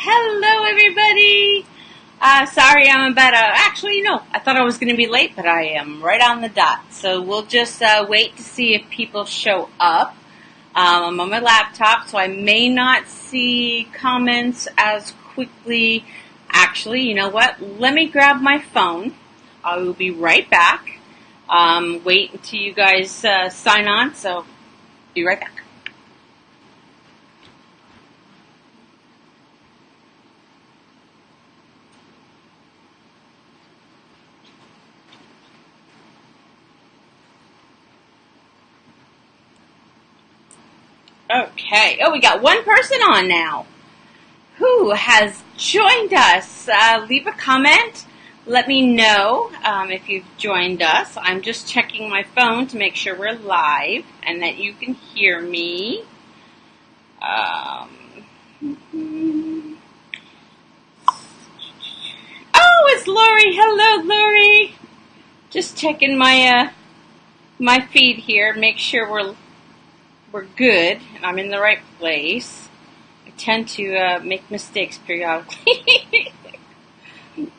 Hello, everybody. Sorry, I'm about actually, no, I thought I was going to be late, but I am right on the dot. So we'll just wait to see if people show up. I'm on my laptop, so I may not see comments as quickly. Actually, you know what? Let me grab my phone. I will be right back. Wait until you guys sign on, so be right back. Okay. Oh, we got one person on now who has joined us. Leave a comment. Let me know if you've joined us. I'm just checking my phone to make sure we're live and that you can hear me. Oh, it's Lori. Hello, Lori. Just checking my my feed here. Make sure we're good and I'm in the right place. I tend to make mistakes periodically.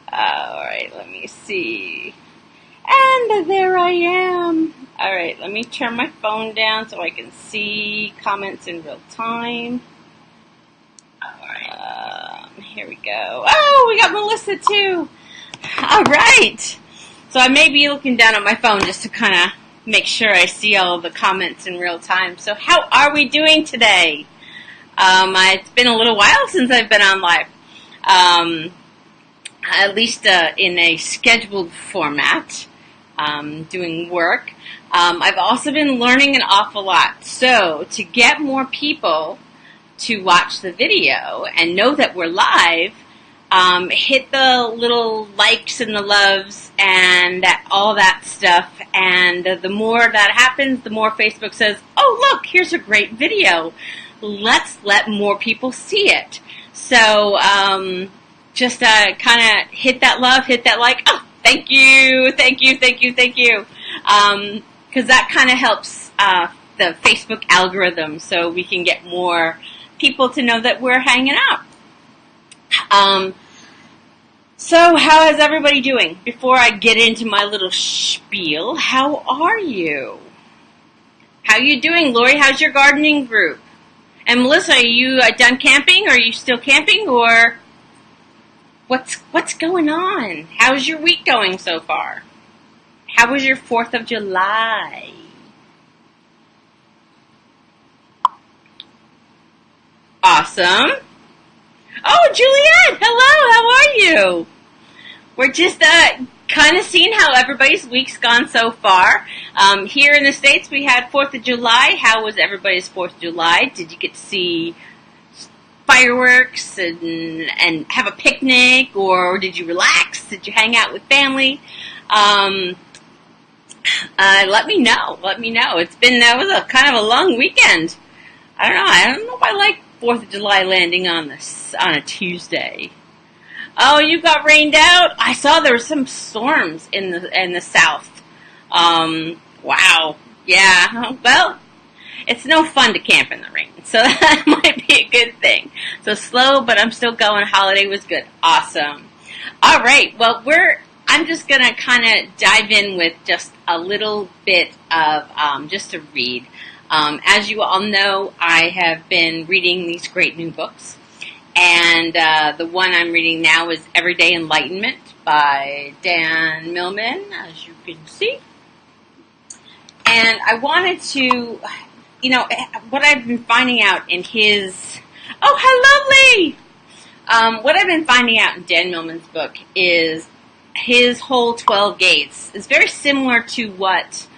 Alright, let me see. And there I am. Alright, let me turn my phone down so I can see comments in real time. Alright, here we go. Oh, we got Melissa too. Alright. So I may be looking down at my phone just to kind of make sure I see all of the comments in real time. So how are we doing today? It's been a little while since I've been on live. At least in a scheduled format, doing work. I've also been learning an awful lot. So to get more people to watch the video and know that we're live, hit the little likes and the loves and all that stuff. And the more that happens, the more Facebook says, oh, look, here's a great video. Let's let more people see it. So just kind of hit that love, hit that like. Oh, thank you. Because that kind of helps the Facebook algorithm so we can get more people to know that we're hanging out. So how is everybody doing? Before I get into my little spiel, how are you? How you doing, Lori? How's your gardening group? And Melissa, are you done camping? Are you still camping, or what's going on? How's your week going so far? How was your 4th of July? Awesome. Oh, Juliette, hello, how are you? We're just kind of seeing how everybody's week's gone so far. Here in the States, we had 4th of July. How was everybody's 4th of July? Did you get to see fireworks and have a picnic, or did you relax? Did you hang out with family? Let me know. That was a kind of a long weekend. I don't know if I like 4th of July landing on a Tuesday. Oh, you got rained out? I saw there were some storms in the south. Wow. Yeah. Well, it's no fun to camp in the rain, so that might be a good thing. So slow, but I'm still going. Holiday was good. Awesome. All right. Well, I'm just gonna kind of dive in with just a little bit of just to read. As you all know, I have been reading these great new books. And the one I'm reading now is Everyday Enlightenment by Dan Millman, as you can see. And I wanted to, what I've been finding out in his... Oh, how lovely! What I've been finding out in Dan Millman's book is his whole 12 gates is very similar to what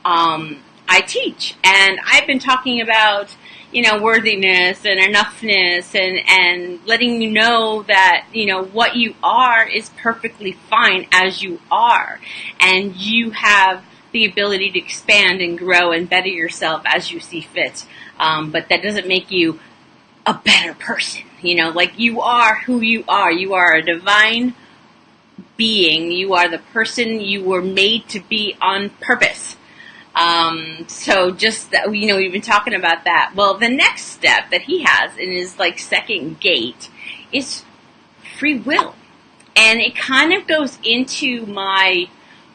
I teach. And I've been talking about, worthiness and enoughness and letting you know that, what you are is perfectly fine as you are. And you have the ability to expand and grow and better yourself as you see fit. But that doesn't make you a better person. Like you are who you are. You are a divine being. You are the person you were made to be on purpose. So just that, we've been talking about that. Well, the next step that he has in his second gate is free will. And it kind of goes into my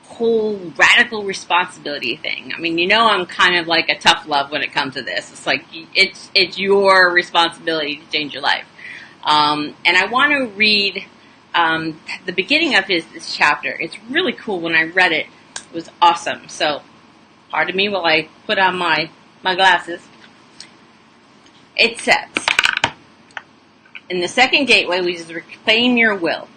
whole radical responsibility thing. I mean, I'm kind of like a tough love when it comes to this. It's like, it's your responsibility to change your life. And I want to read the beginning of this chapter. It's really cool. When I read it, it was awesome. So, pardon me while I put on my glasses. It says, in the second gateway, which is reclaim your will.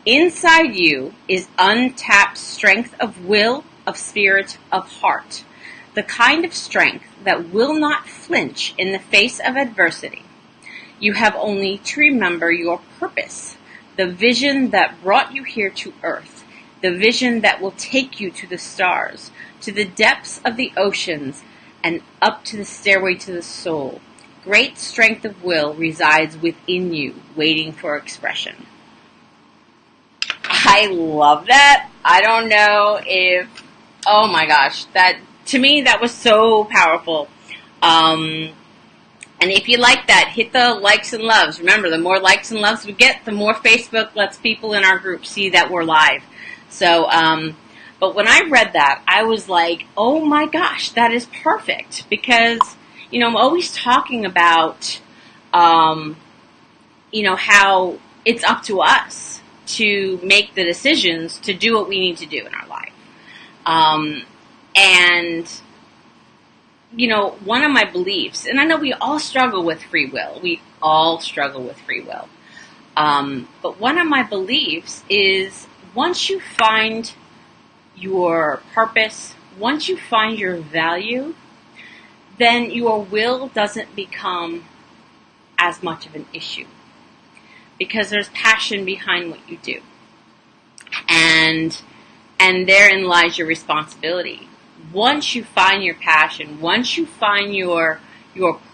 Inside you is untapped strength of will, of spirit, of heart. The kind of strength that will not flinch in the face of adversity. You have only to remember your purpose, the vision that brought you here to earth, the vision that will take you to the stars, to the depths of the oceans, and up to the stairway to the soul. Great strength of will resides within you, waiting for expression. I love that. I don't know if, oh my gosh, to me that was so powerful. And if you like that, hit the likes and loves. Remember, the more likes and loves we get, the more Facebook lets people in our group see that we're live. So, but when I read that, I was like, oh my gosh, that is perfect. Because, I'm always talking about, how it's up to us to make the decisions to do what we need to do in our life. And, one of my beliefs, and I know we all struggle with free will. We all struggle with free will. But one of my beliefs is once you find your purpose, once you find your value, then your will doesn't become as much of an issue. Because there's passion behind what you do. And therein lies your responsibility. Once you find your passion, once you find your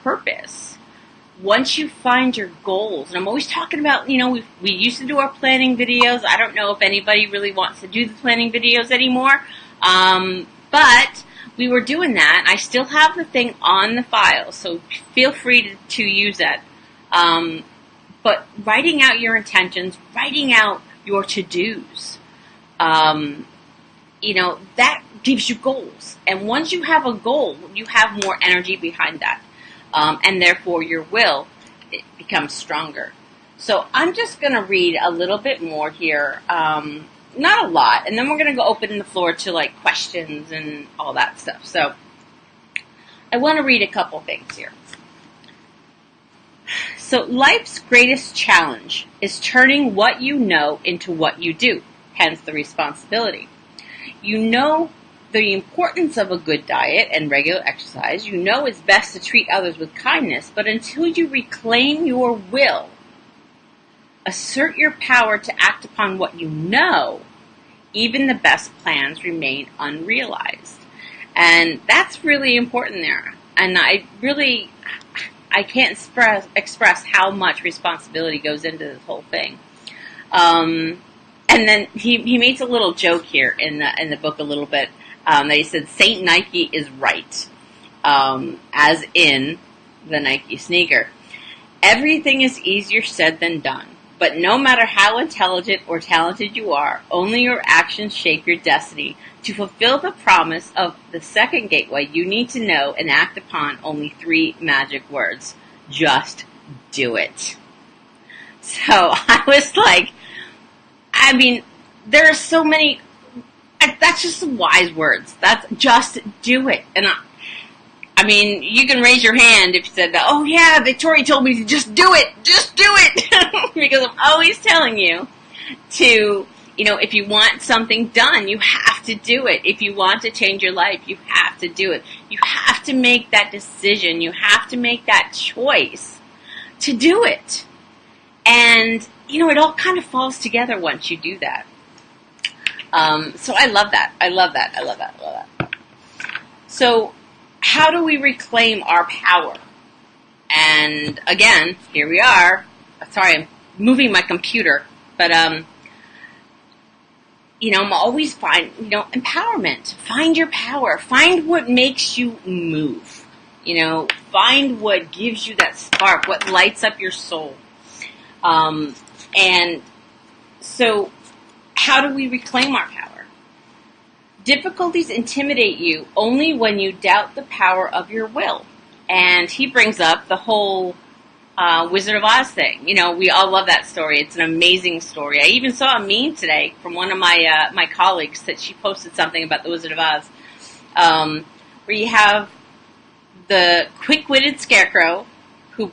purpose, once you find your goals, and I'm always talking about, we used to do our planning videos. I don't know if anybody really wants to do the planning videos anymore, but we were doing that. I still have the thing on the file, so feel free to use that. But writing out your intentions, writing out your to-dos, that gives you goals. And once you have a goal, you have more energy behind that. And therefore your will, it becomes stronger. So I'm just going to read a little bit more here. Not a lot. And then we're going to go open the floor to like questions and all that stuff. So I want to read a couple things here. So life's greatest challenge is turning what you know into what you do, hence the responsibility. You know the importance of a good diet and regular exercise. You know it's best to treat others with kindness, but until you reclaim your will, assert your power to act upon what you know, even the best plans remain unrealized. And that's really important there. And I can't express how much responsibility goes into this whole thing. And then he makes a little joke here in the book a little bit. That he said Saint Nike is right, as in the Nike sneaker. Everything is easier said than done. But no matter how intelligent or talented you are, only your actions shape your destiny. To fulfill the promise of the second gateway, you need to know and act upon only 3 magic words. Just do it. So I was like, there are so many, that's just some wise words. That's just do it. And you can raise your hand if you said that, oh yeah, Victoria told me to just do it. Just do it. Because I'm always telling you to, if you want something done, you have to do it. If you want to change your life, you have to do it. You have to make that decision. You have to make that choice to do it. And, it all kind of falls together once you do that. So I love that. I love that. So how do we reclaim our power? And again, here we are. Sorry, I'm moving my computer. But, I'm always empowerment. Find your power. Find what makes you move. Find what gives you that spark, what lights up your soul. And so how do we reclaim our power? Difficulties intimidate you only when you doubt the power of your will. And he brings up the whole Wizard of Oz thing. You know, we all love that story. It's an amazing story. I even saw a meme today from one of my colleagues that she posted something about the Wizard of Oz, where you have the quick-witted scarecrow who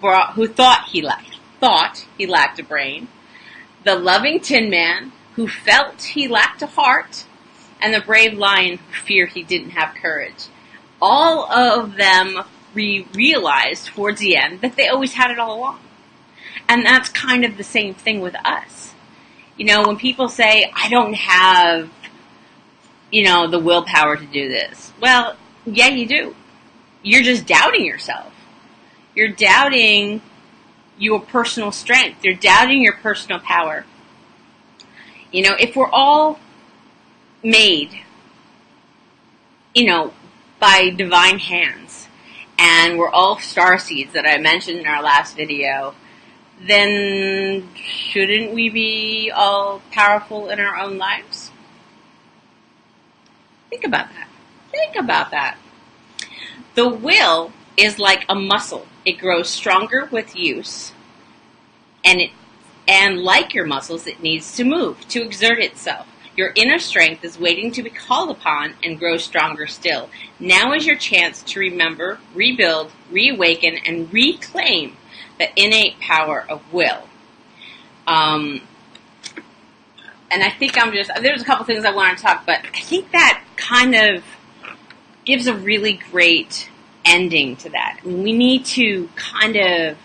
thought he lacked a brain, the loving Tin Man who felt he lacked a heart, and the brave lion who feared he didn't have courage. All of them realized towards the end that they always had it all along. And that's kind of the same thing with us. You know, when people say, I don't have, the willpower to do this. Well, yeah, you do. You're just doubting yourself. You're doubting your personal strength. You're doubting your personal power. You know, if we're all made, by divine hands, and we're all starseeds that I mentioned in our last video, then shouldn't we be all powerful in our own lives? Think about that. The will is like a muscle. It grows stronger with use, and like your muscles, it needs to move, to exert itself. Your inner strength is waiting to be called upon and grow stronger still. Now is your chance to remember, rebuild, reawaken, and reclaim the innate power of will. And I think there's a couple things I want to talk, but I think that kind of gives a really great ending to that. I mean, we need to kind of,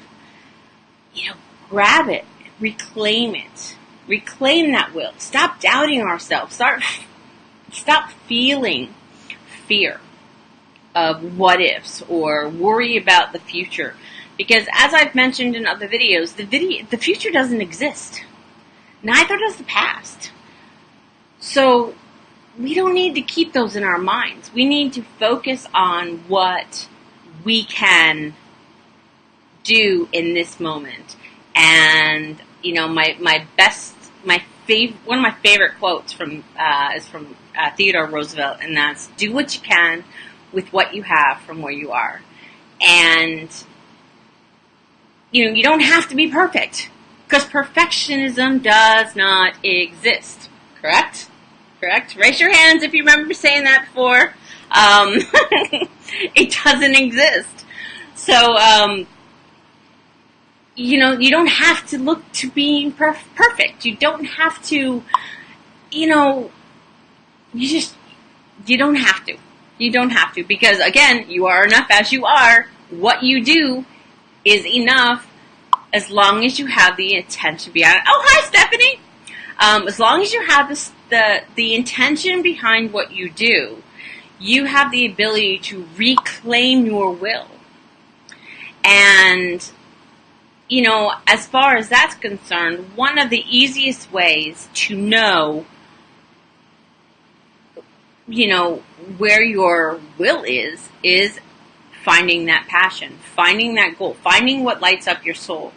grab it, reclaim it. Reclaim that will. Stop doubting ourselves. Stop feeling fear of what ifs or worry about the future. Because as I've mentioned in other videos, the future doesn't exist. Neither does the past. So we don't need to keep those in our minds. We need to focus on what we can do in this moment. And one of my favorite quotes is from Theodore Roosevelt, and that's, do what you can with what you have from where you are. And, you don't have to be perfect, because perfectionism does not exist. Correct? Raise your hands if you remember saying that before. It doesn't exist. So, you don't have to look to being perfect. You don't have to, you don't have to. You don't have to, because again, you are enough as you are. What you do is enough as long as you have the intention behind it. Oh, hi, Stephanie! As long as you have the intention behind what you do, you have the ability to reclaim your will. And as far as that's concerned, one of the easiest ways to know, where your will is finding that passion, finding that goal, finding what lights up your soul,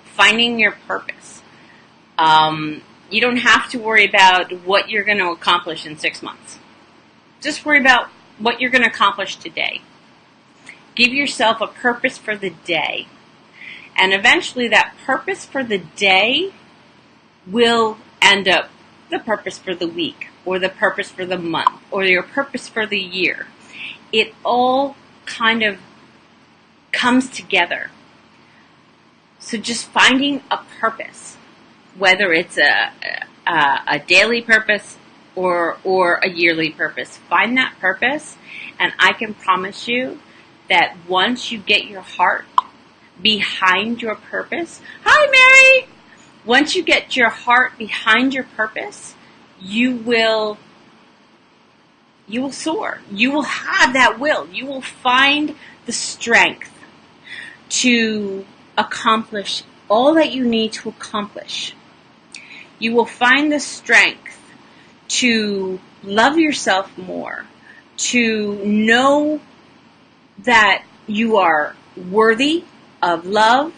finding your purpose. You don't have to worry about what you're going to accomplish in 6 months. Just worry about what you're going to accomplish today. Give yourself a purpose for the day. And eventually that purpose for the day will end up the purpose for the week, or the purpose for the month, or your purpose for the year. It all kind of comes together. So just finding a purpose, whether it's a daily purpose or a yearly purpose, find that purpose, and I can promise you that once you get your heart behind your purpose. Hi, Mary! Once you get your heart behind your purpose, you will soar. You will have that will. You will find the strength to accomplish all that you need to accomplish. You will find the strength to love yourself more, to know that you are worthy of love,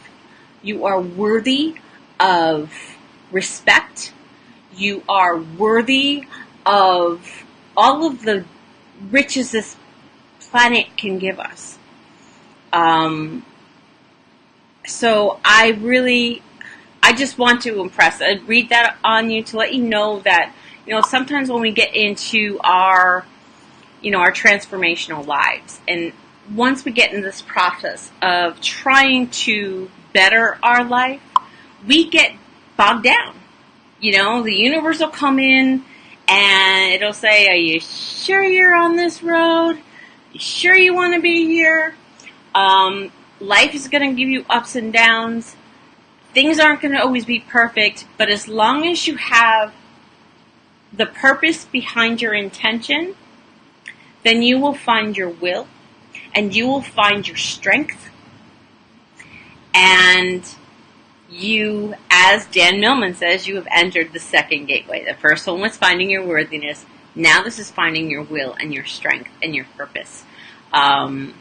you are worthy of respect. You are worthy of all of the riches this planet can give us. So I just want to read that on you to let you know that, sometimes when we get into our transformational lives, and once we get in this process of trying to better our life, we get bogged down. The universe will come in and it'll say, are you sure you're on this road? You sure you want to be here? Life is going to give you ups and downs. Things aren't going to always be perfect, but as long as you have the purpose behind your intention, then you will find your will, and you will find your strength, and you, as Dan Millman says, you have entered the second gateway. The first one was finding your worthiness. Now this is finding your will and your strength and your purpose. And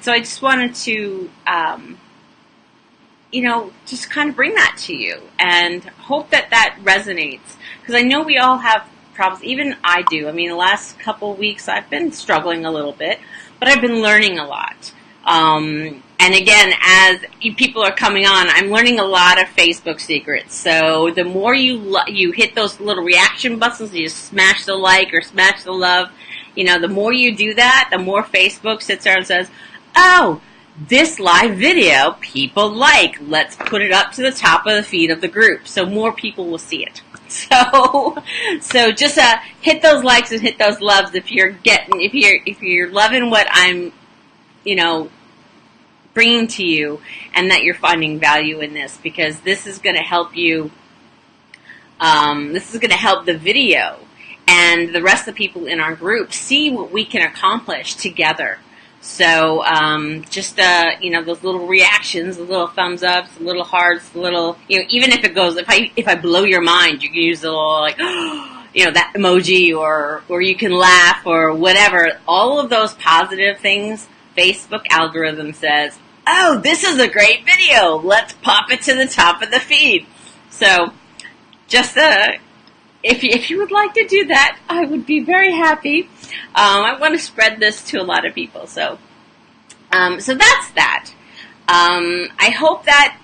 so I just wanted to, just kind of bring that to you and hope that resonates. Because I know we all have problems. Even I do. I mean, the last couple of weeks I've been struggling a little bit, but I've been learning a lot. And again, as people are coming on, I'm learning a lot of Facebook secrets. So the more you hit those little reaction buttons, you smash the like or smash the love, the more you do that, the more Facebook sits there and says, oh, this live video people like. Let's put it up to the top of the feed of the group so more people will see it. So just hit those likes and hit those loves if you're loving what I'm, bringing to you, and that you're finding value in this, because this is going to help you. This is going to help the video and the rest of the people in our group see what we can accomplish together. So just those little reactions, the little thumbs ups, the little hearts, the little even if it goes, if I blow your mind, you can use the little like that emoji, or you can laugh or whatever. All of those positive things, Facebook algorithm says, oh, this is a great video. Let's pop it to the top of the feed. So just if you would like to do that, I would be very happy. I want to spread this to a lot of people. So that's that. I hope that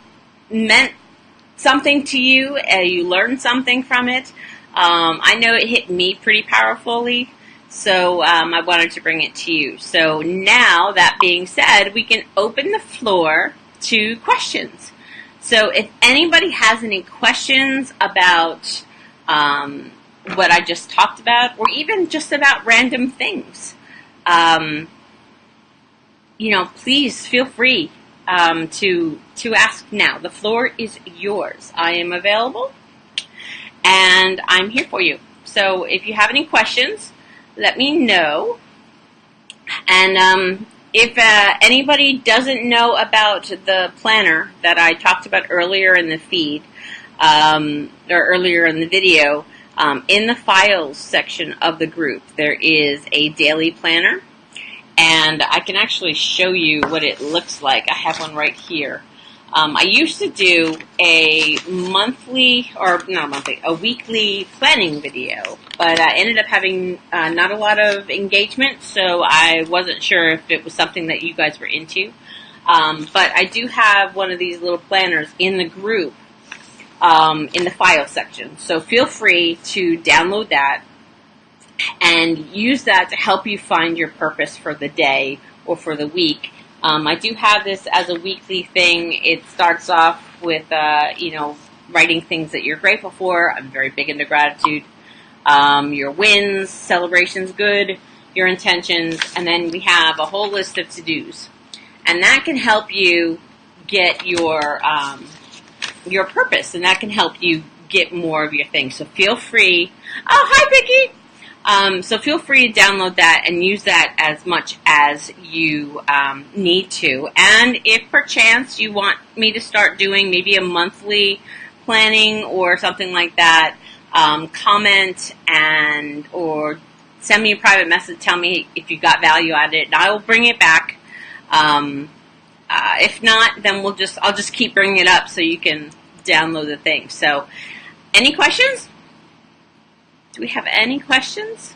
meant something to you. You learned something from it. I know it hit me pretty powerfully. So I wanted to bring it to you. So now, that being said, we can open the floor to questions. So if anybody has any questions about what I just talked about, or even just about random things, please feel free to ask now. The floor is yours. I am available, and I'm here for you. So if you have any questions, let me know. And if anybody doesn't know about the planner that I talked about earlier in the feed, or earlier in the video, in the files section of the group, there is a daily planner. And I can actually show you what it looks like. I have one right here. I used to do a weekly planning video, but I ended up having not a lot of engagement, so I wasn't sure if it was something that you guys were into. But I do have one of these little planners in the group, in the file section. So feel free to download that and use that to help you find your purpose for the day or for the week. I do have this as a weekly thing. It starts off with, writing things that you're grateful for. I'm very big into gratitude. Your wins, celebrations, good, your intentions, and then we have a whole list of to-dos. And that can help you get your purpose, and that can help you get more of your things. So feel free. Oh, hi, Vicky! So feel free to download that and use that as much as you need to. And if perchance you want me to start doing maybe a monthly planning or something like that, comment or send me a private message. Tell me if you got value out of it, and I will bring it back. If not, then I'll just keep bringing it up so you can download the thing. So, any questions? Do we have any questions?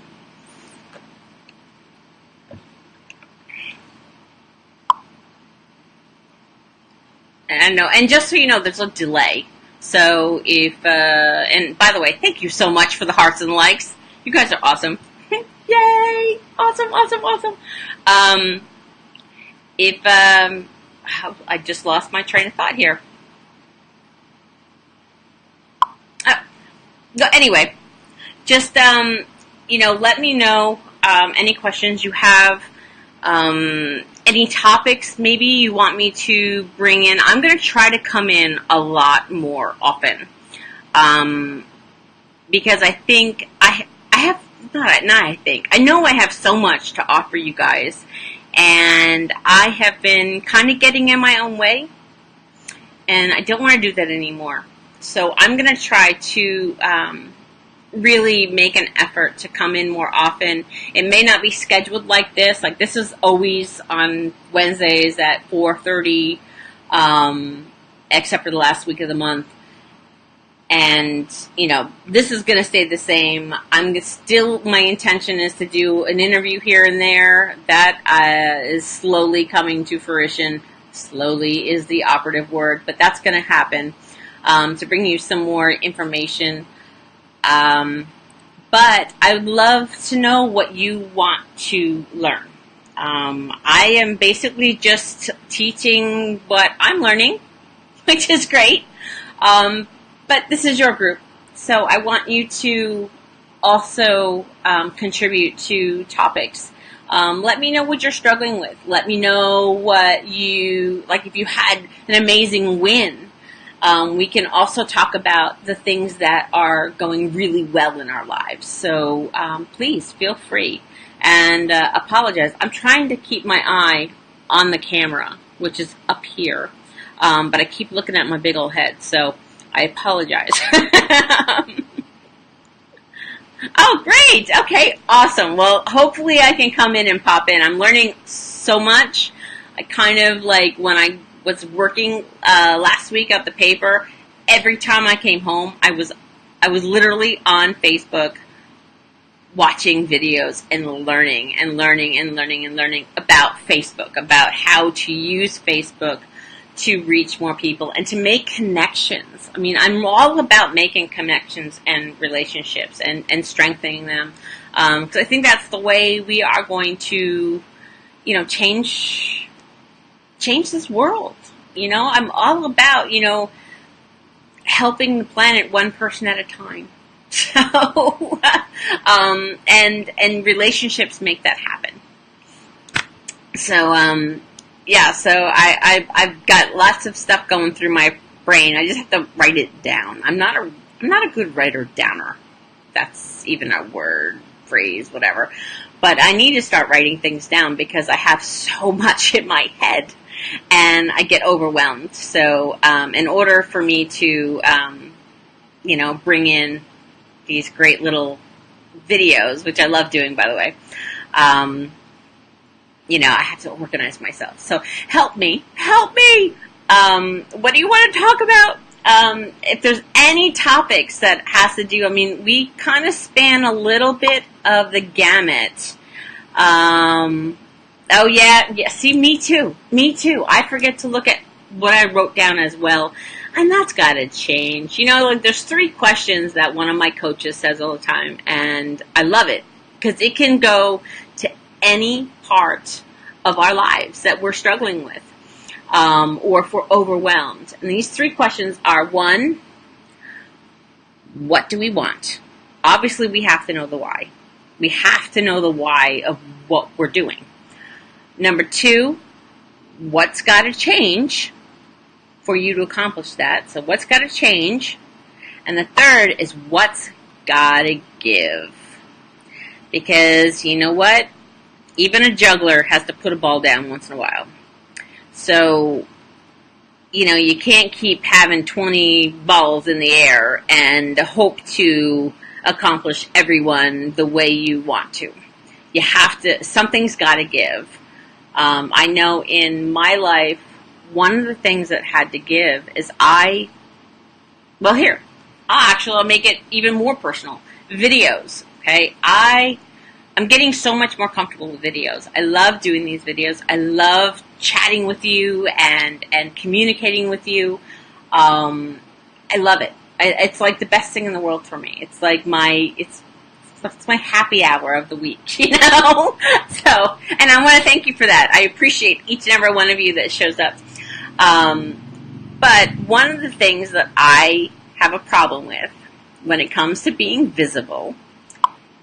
And no, and just so you know, there's a delay. So if and by the way, thank you so much for the hearts and likes. You guys are awesome. Yay! Awesome, awesome, awesome. I just lost my train of thought here. Anyway, just let me know any questions you have. Any topics maybe you want me to bring in. I'm going to try to come in a lot more often. Because I think I know I have so much to offer you guys. And I have been kind of getting in my own way. And I don't want to do that anymore. So I'm going to try to really make an effort to come in more often. It may not be scheduled like this. Like this is always on Wednesdays at 4:30, except for the last week of the month. And, this is going to stay the same. My intention is to do an interview here and there. That is slowly coming to fruition. Slowly is the operative word, but that's going to happen to bring you some more information. But I would love to know what you want to learn. I am basically just teaching what I'm learning, which is great. But this is your group, so I want you to also contribute to topics. Let me know what you're struggling with. Let me know what if you had an amazing win. We can also talk about the things that are going really well in our lives. So please feel free and apologize. I'm trying to keep my eye on the camera, which is up here, but I keep looking at my big old head. So I apologize. Oh, great. Okay, awesome. Well, hopefully I can come in and pop in. I'm learning so much. I kind of when I was working last week at the paper, every time I came home, I was literally on Facebook watching videos and learning about Facebook, about how to use Facebook to reach more people and to make connections. I mean, I'm all about making connections and relationships and strengthening them. Because I think that's the way we are going to, change this world. I'm all about, helping the planet one person at a time. So, and relationships make that happen. So, so I've got lots of stuff going through my brain. I just have to write it down. I'm not a good writer downer. That's even a word, phrase, whatever. But I need to start writing things down because I have so much in my head and I get overwhelmed. So, in order for me to, bring in these great little videos, which I love doing, by the way, I have to organize myself. So help me. What do you want to talk about? If there's any topics that has to do, we kind of span a little bit of the gamut. Oh yeah, see, me too. I forget to look at what I wrote down as well. And that's got to change. There's 3 questions that one of my coaches says all the time. And I love it because it can go to any part of our lives that we're struggling with, or if we're overwhelmed. And these 3 questions are: 1, what do we want? Obviously, we have to know the why. We have to know the why of what we're doing. Number 2, what's got to change for you to accomplish that? So what's got to change? And the 3rd is what's got to give. Because you know what? Even a juggler has to put a ball down once in a while. So, you can't keep having 20 balls in the air and hope to accomplish everyone the way you want to. You have to, something's got to give. I know in my life, one of the things that had to give is I'll make it even more personal. Videos, okay? I'm getting so much more comfortable with videos. I love doing these videos. I love chatting with you and communicating with you. I love it. It's like the best thing in the world for me. It's like it's my happy hour of the week, you know? So, and I want to thank you for that. I appreciate each and every one of you that shows up. But one of the things that I have a problem with when it comes to being visible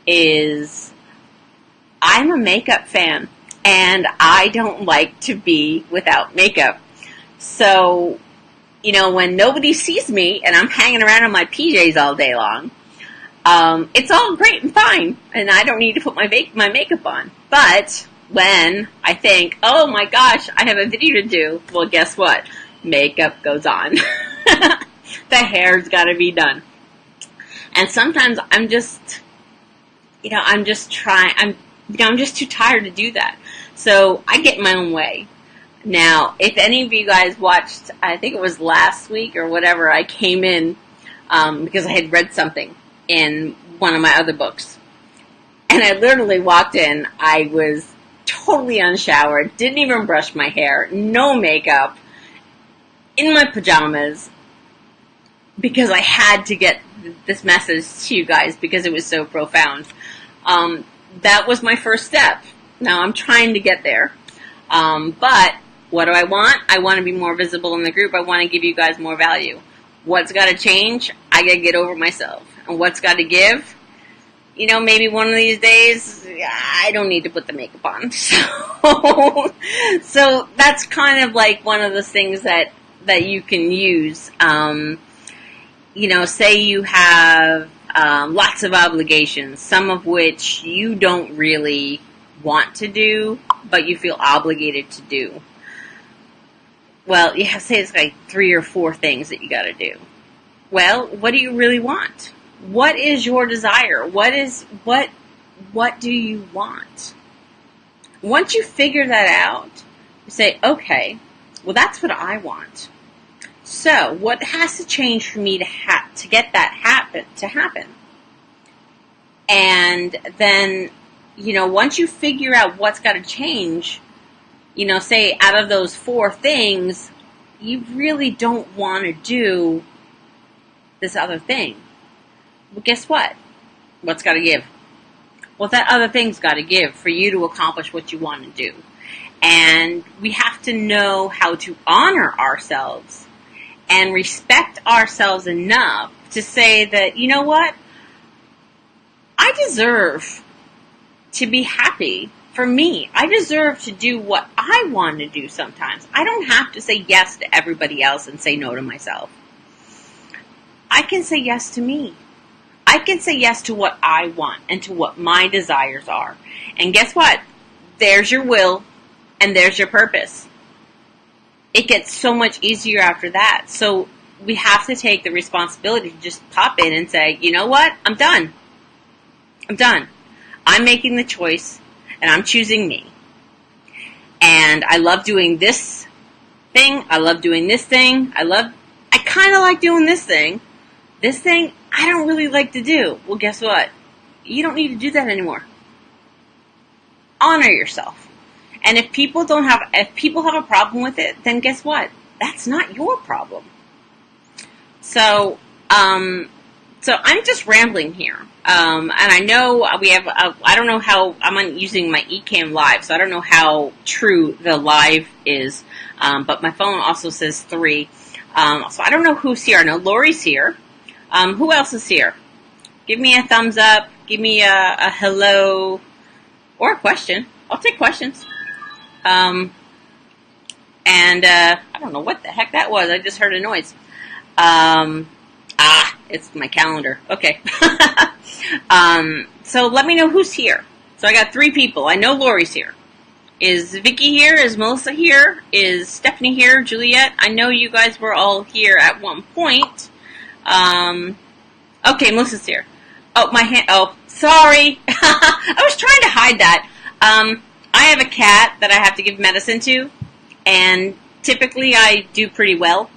is I'm a makeup fan, and I don't like to be without makeup. So, you know, when nobody sees me and I'm hanging around in my PJs all day long, it's all great and fine, and I don't need to put my makeup on. But when I think, oh my gosh, I have a video to do, well, guess what? Makeup goes on. The hair's got to be done. And sometimes I'm just too tired to do that. So I get in my own way. Now, if any of you guys watched, I think it was last week or whatever, I came in because I had read something in one of my other books. And I literally walked in. I was totally unshowered, didn't even brush my hair, no makeup, in my pajamas, because I had to get this message to you guys because it was so profound. That was my first step. Now I'm trying to get there. But what do I want? I want to be more visible in the group. I want to give you guys more value. What's got to change? I got to get over myself. And what's got to give? You know, maybe one of these days, I don't need to put the makeup on. So that's kind of like one of the things that you can use. You know, say you have lots of obligations, some of which you don't really want to do, but you feel obligated to do. Well, you have to say it's like 3 or 4 things that you got to do. Well, what do you really want? What is your desire? What do you want? Once you figure that out, you say, okay, well, that's what I want. So, what has to change for me to get that to happen? And then, you know, once you figure out what's got to change, you know, say out of those 4 things, you really don't want to do this other thing. Well, guess what? What's got to give? Well, that other thing's got to give for you to accomplish what you want to do. And we have to know how to honor ourselves and respect ourselves enough to say that, you know what? I deserve to be happy. For me, I deserve to do what I want to do sometimes. I don't have to say yes to everybody else and say no to myself. I can say yes to me. I can say yes to what I want and to what my desires are. And guess what? There's your will and there's your purpose. It gets so much easier after that. So we have to take the responsibility to just pop in and say, you know what? I'm done. I'm done. I'm making the choice and I'm choosing me. And I love doing this thing. I love doing this thing. I kind of like doing this thing. This thing, I don't really like to do. Well, guess what? You don't need to do that anymore. Honor yourself. And if people have a problem with it, then guess what? That's not your problem. So I'm just rambling here. And I know we have, I don't know how, I'm using my eCam Live, so I don't know how true the live is. But my phone also says 3. So I don't know who's here. I know Lori's here. Who else is here? Give me a thumbs up. Give me a hello or a question. I'll take questions. I don't know what the heck that was. I just heard a noise. It's my calendar. Okay. So let me know who's here. So I got 3 people. I know Lori's here. Is Vicky here? Is Melissa here? Is Stephanie here? Juliet? I know you guys were all here at one point. Okay, Melissa's here. Oh, my hand. Oh, sorry. I was trying to hide that. I have a cat that I have to give medicine to, and Typically, I do pretty well.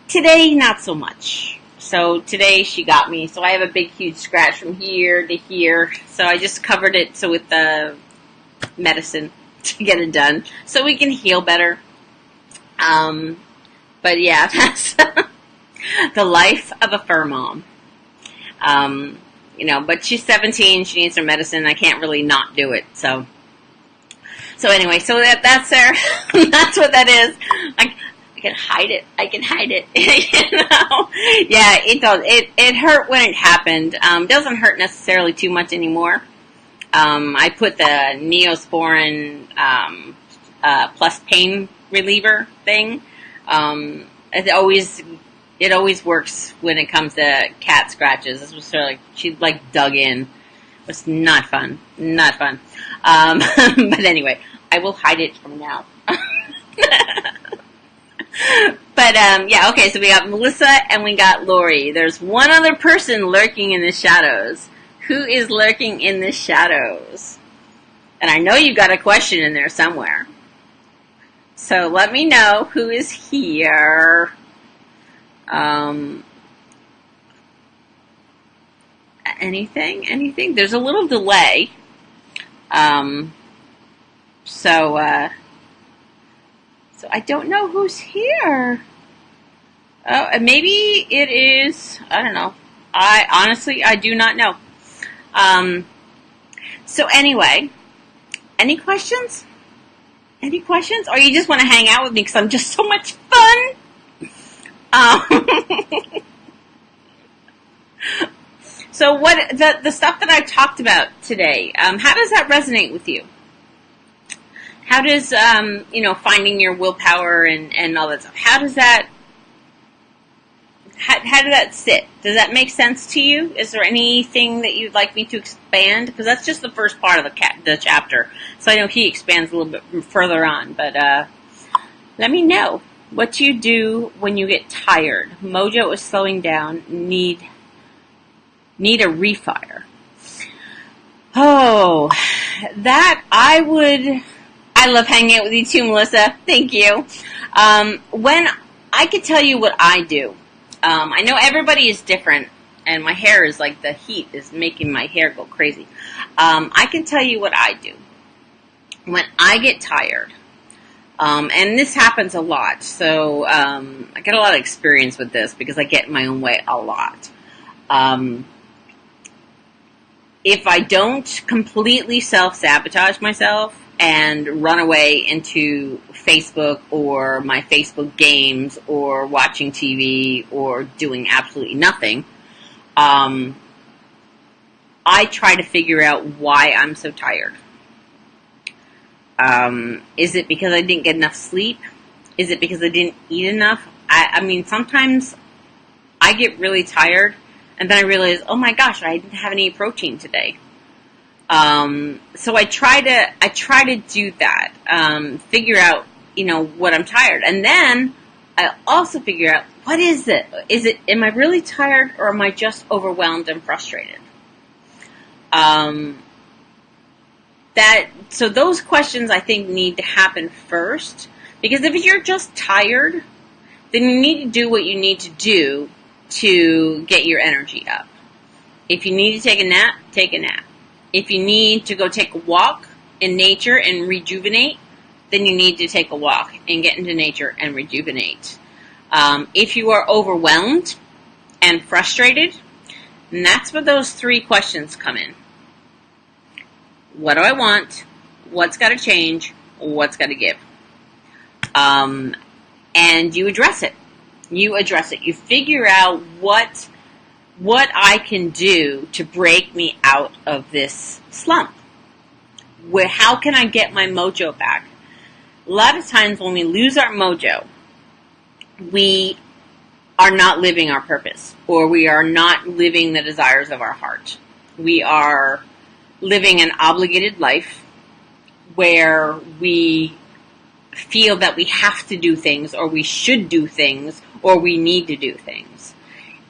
Today, not so much. So today she got me. So I have a big, huge scratch from here to here. So I just covered it with the medicine to get it done, so we can heal better. But yeah, that's the life of a fur mom. But she's 17. She needs her medicine. I can't really not do it. So anyway, so that's there. That's what that is. I can hide it. Yeah, it does. It hurt when it happened. Doesn't hurt necessarily too much anymore. I put the Neosporin plus pain reliever thing. It always works when it comes to cat scratches. This was sort of she dug in. It was not fun. But anyway, I will hide it from now. But yeah, okay. So we got Melissa and we got Lori. There's one other person lurking in the shadows. Who is lurking in the shadows? And I know you got a question in there somewhere. So let me know who is here. Anything? There's a little delay. So I don't know who's here. Oh, maybe it is, I don't know. I do not know. So anyway, any questions? Or you just want to hang out with me because I'm just so much fun? So what the stuff that I talked about today, how does that resonate with you? How does finding your willpower and all that stuff, how does that sit? Does that make sense to you? Is there anything that you'd like me to expand? Because that's just the first part of the chapter. So I know he expands a little bit further on. But let me know what you do when you get tired. Mojo is slowing down. Need a refire. Oh, that I love hanging out with you too, Melissa. Thank you. When I could tell you what I do. I know everybody is different, and my hair is the heat is making my hair go crazy. I can tell you what I do. When I get tired, and this happens a lot, so I get a lot of experience with this because I get in my own way a lot. If I don't completely self-sabotage myself and run away into Facebook or my Facebook games or watching TV or doing absolutely nothing, I try to figure out why I'm so tired. Is it because I didn't get enough sleep? Is it because I didn't eat enough? I mean, sometimes I get really tired and then I realize, oh my gosh, I didn't have any protein today. So I try to do that, figure out, what I'm tired. And then I also figure out, what is it? Am I really tired or am I just overwhelmed and frustrated? So those questions I think need to happen first, because if you're just tired, then you need to do what you need to do to get your energy up. If you need to take a nap, take a nap. If you need to go take a walk in nature and rejuvenate, then you need to take a walk and get into nature and rejuvenate. If you are overwhelmed and frustrated, and that's where those three questions come in. What do I want? What's got to change? What's got to give? And you address it. You figure out what I can do to break me out of this slump. How can I get my mojo back? A lot of times when we lose our mojo, we are not living our purpose, or we are not living the desires of our heart. We are living an obligated life where we feel that we have to do things, or we should do things, or we need to do things.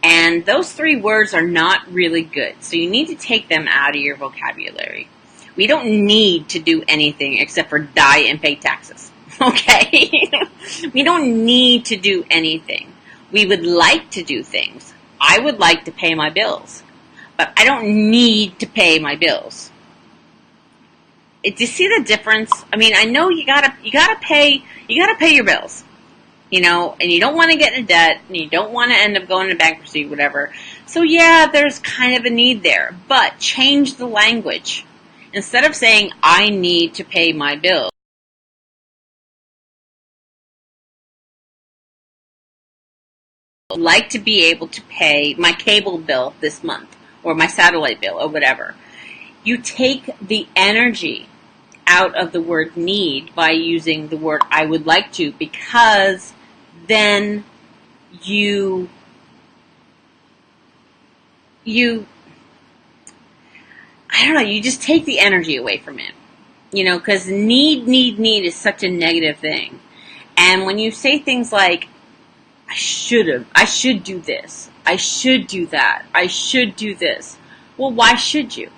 And those three words are not really good. So you need to take them out of your vocabulary. We don't need to do anything except for die and pay taxes. Okay? We don't need to do anything. We would like to do things. I would like to pay my bills, but I don't need to pay my bills. Do you see the difference? I mean, I know you gotta pay your bills, and you don't want to get in debt, and you don't want to end up going into bankruptcy, whatever. So yeah, there's kind of a need there, but change the language. Instead of saying, I need to pay my bills, I'd like to be able to pay my cable bill this month, or my satellite bill, or whatever. You take the energy out of the word need by using the word I would like to, because then you I don't know, you just take the energy away from it. Because need is such a negative thing. And when you say things like, I should do this, I should do that, I should do this. Well, why should you?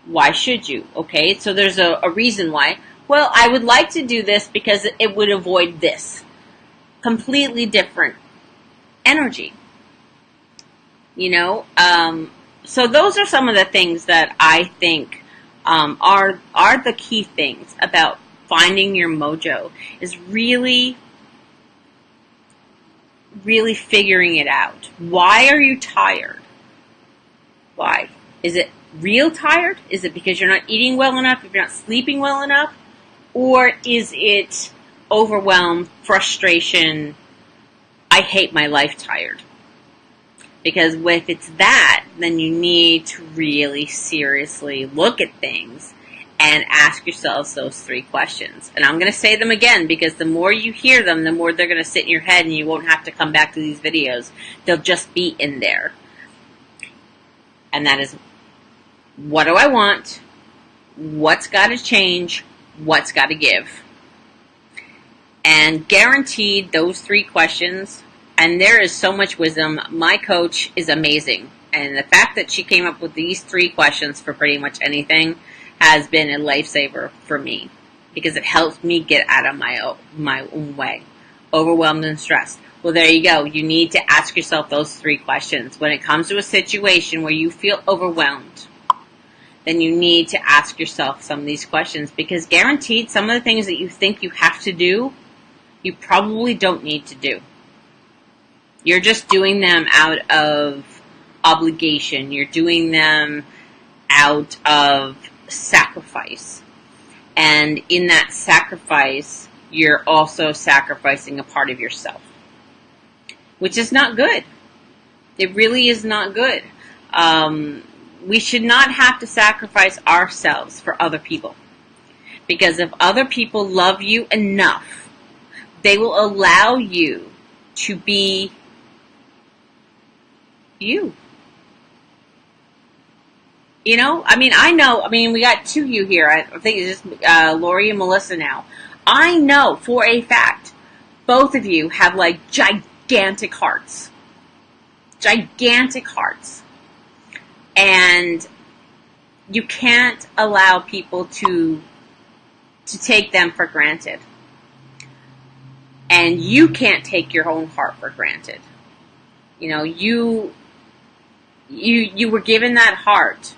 Why should you? Okay, so there's a reason why. Well, I would like to do this because it would avoid this. Completely different energy. So those are some of the things that I think are the key things about finding your mojo, is really, really figuring it out. Why are you tired? Why? Is it real tired? Is it because you're not eating well enough, if you're not sleeping well enough? Or is it overwhelm, frustration, I hate my life tired? Because if it's that, then you need to really seriously look at things and ask yourselves those 3 questions. And I'm going to say them again, because the more you hear them, the more they're going to sit in your head, and you won't have to come back to these videos. They'll just be in there. And that is, what do I want? What's got to change? What's got to give? And guaranteed those 3 questions, and there is so much wisdom. My coach is amazing. And the fact that she came up with these 3 questions for pretty much anything has been a lifesaver for me, because it helps me get out of my own way. Overwhelmed and stressed. Well, there you go. You need to ask yourself those 3 questions. When it comes to a situation where you feel overwhelmed, then you need to ask yourself some of these questions, because guaranteed some of the things that you think you have to do, you probably don't need to do. You're just doing them out of obligation. You're doing them out of sacrifice. And in that sacrifice, you're also sacrificing a part of yourself, which is not good. It really is not good. We should not have to sacrifice ourselves for other people. Because if other people love you enough, they will allow you to be you. We got 2 you here. I think it's just Lori and Melissa now. I know for a fact both of you have like gigantic hearts. Gigantic hearts. And you can't allow people to take them for granted. And you can't take your own heart for granted. You were given that heart.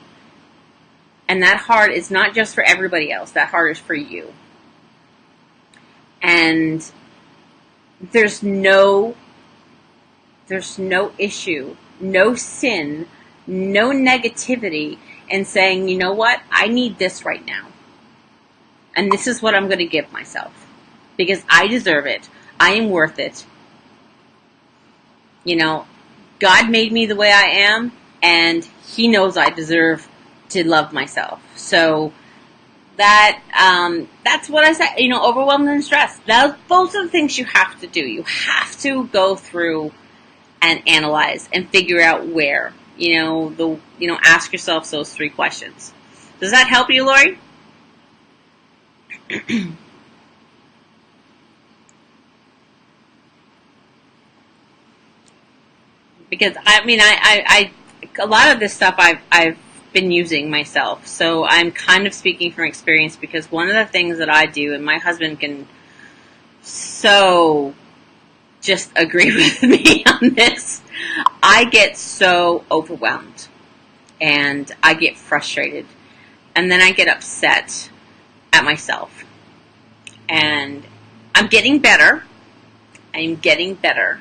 And that heart is not just for everybody else. That heart is for you. And there's no issue, no sin, no negativity in saying, you know what, I need this right now. And this is what I'm going to give myself. Because I deserve it. I am worth it. God made me the way I am, and He knows I deserve to love myself. So that's what I said. Overwhelmed and stressed. Those are the things you have to do. You have to go through and analyze and figure out where. Ask yourself those 3 questions. Does that help you, Lori? Because I a lot of this stuff I've been using myself, so I'm kind of speaking from experience, because one of the things that I do, and my husband can so just agree with me on this. I get so overwhelmed and I get frustrated and then I get upset at myself. And I'm getting better. I'm getting better.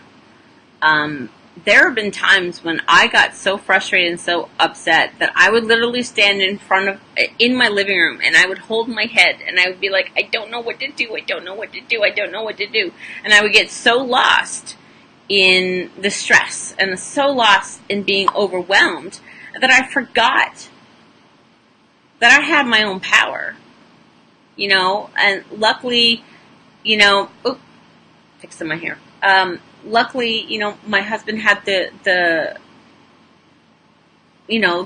There have been times when I got so frustrated and so upset that I would literally stand in my living room and I would hold my head and I would be like, I don't know what to do. I don't know what to do. I don't know what to do. And I would get so lost in the stress and so lost in being overwhelmed that I forgot that I had my own power, and luckily, fixing my hair. Luckily, my husband had the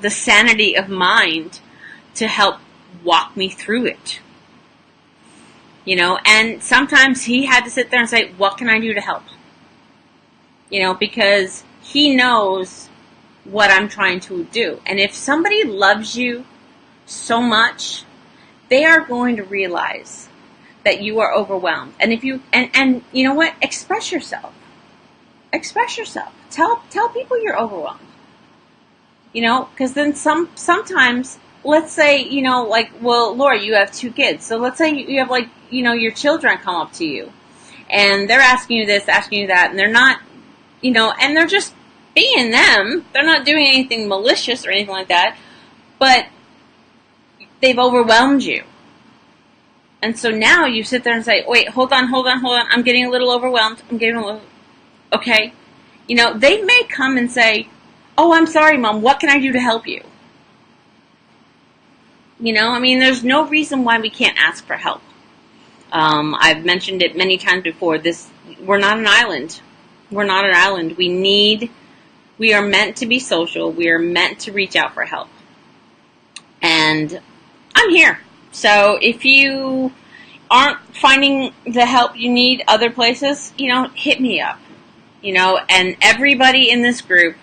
sanity of mind to help walk me through it. And sometimes he had to sit there and say, what can I do to help? Because he knows what I'm trying to do. And if somebody loves you so much, they are going to realize that you are overwhelmed. And if you, and you know what? Express yourself. Express yourself. Tell people you're overwhelmed. Because then sometimes, let's say, well, Laura, you have 2 kids. So let's say you have your children come up to you and they're asking you this, asking you that, and they're not, and they're just being them. They're not doing anything malicious or anything like that, but they've overwhelmed you. And so now you sit there and say, wait, hold on. I'm getting a little overwhelmed. Okay. They may come and say, oh, I'm sorry, Mom. What can I do to help you? There's no reason why we can't ask for help. I've mentioned it many times before. We're not an island. We're not an island. We are meant to be social. We are meant to reach out for help. And I'm here. So if you aren't finding the help you need other places, hit me up. And everybody in this group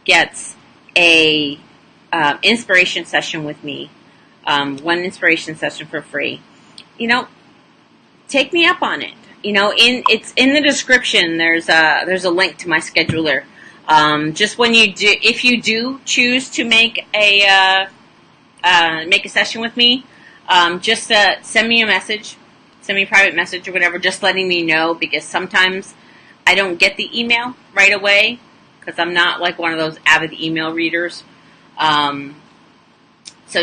gets a inspiration session with me. One inspiration session for free. Take me up on it. It's in the description. There's a link to my scheduler. Just when if you do choose to make a session with me, just send me a message, send me a private message or whatever, just letting me know, because sometimes I don't get the email right away because I'm not like one of those avid email readers. So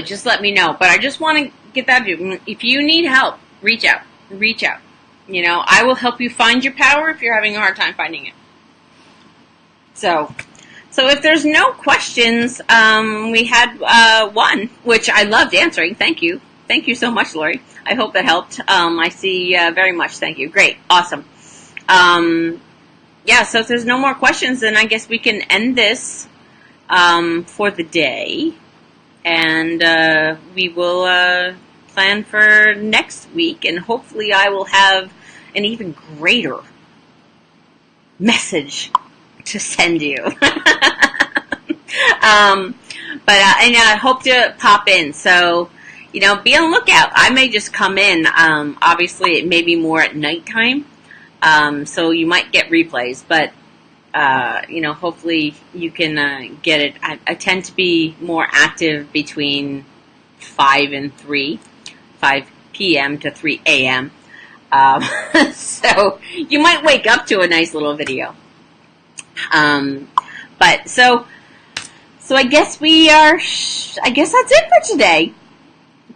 just let me know. But I just want to get that to you. If you need help, reach out. I will help you find your power if you're having a hard time finding it. So if there's no questions, we had one, which I loved answering. Thank you. Thank you so much, Lori. I hope that helped. I see very much. Thank you. Great. Awesome. So if there's no more questions, then I guess we can end this for the day. And we will plan for next week. And hopefully I will have an even greater message to send you. And I hope to pop in. So, be on the lookout. I may just come in. Obviously, it may be more at nighttime. So you might get replays. But, hopefully you can get it. I tend to be more active between 5 and 3. 5 p.m. to 3 a.m. So you might wake up to a nice little video. But so I guess I guess that's it for today.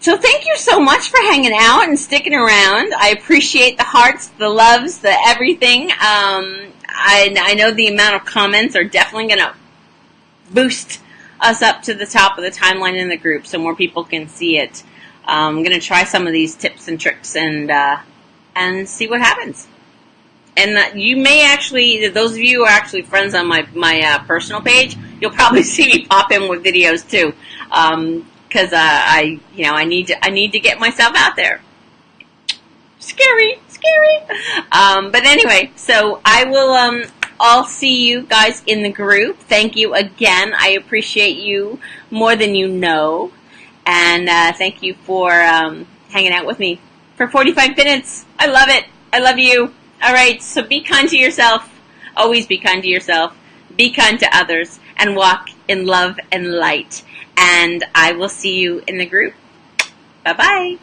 So thank you so much for hanging out and sticking around. I appreciate the hearts, the loves, the everything. I know the amount of comments are definitely going to boost us up to the top of the timeline in the group so more people can see it. I'm going to try some of these tips and tricks and see what happens. And you may actually, those of you who are actually friends on my personal page, you'll probably see me pop in with videos too, because I need to get myself out there. Scary. But anyway, so I will. I'll see you guys in the group. Thank you again. I appreciate you more than you know, and thank you for hanging out with me for 45 minutes. I love it. I love you. All right, so be kind to yourself. Always be kind to yourself. Be kind to others and walk in love and light. And I will see you in the group. Bye-bye.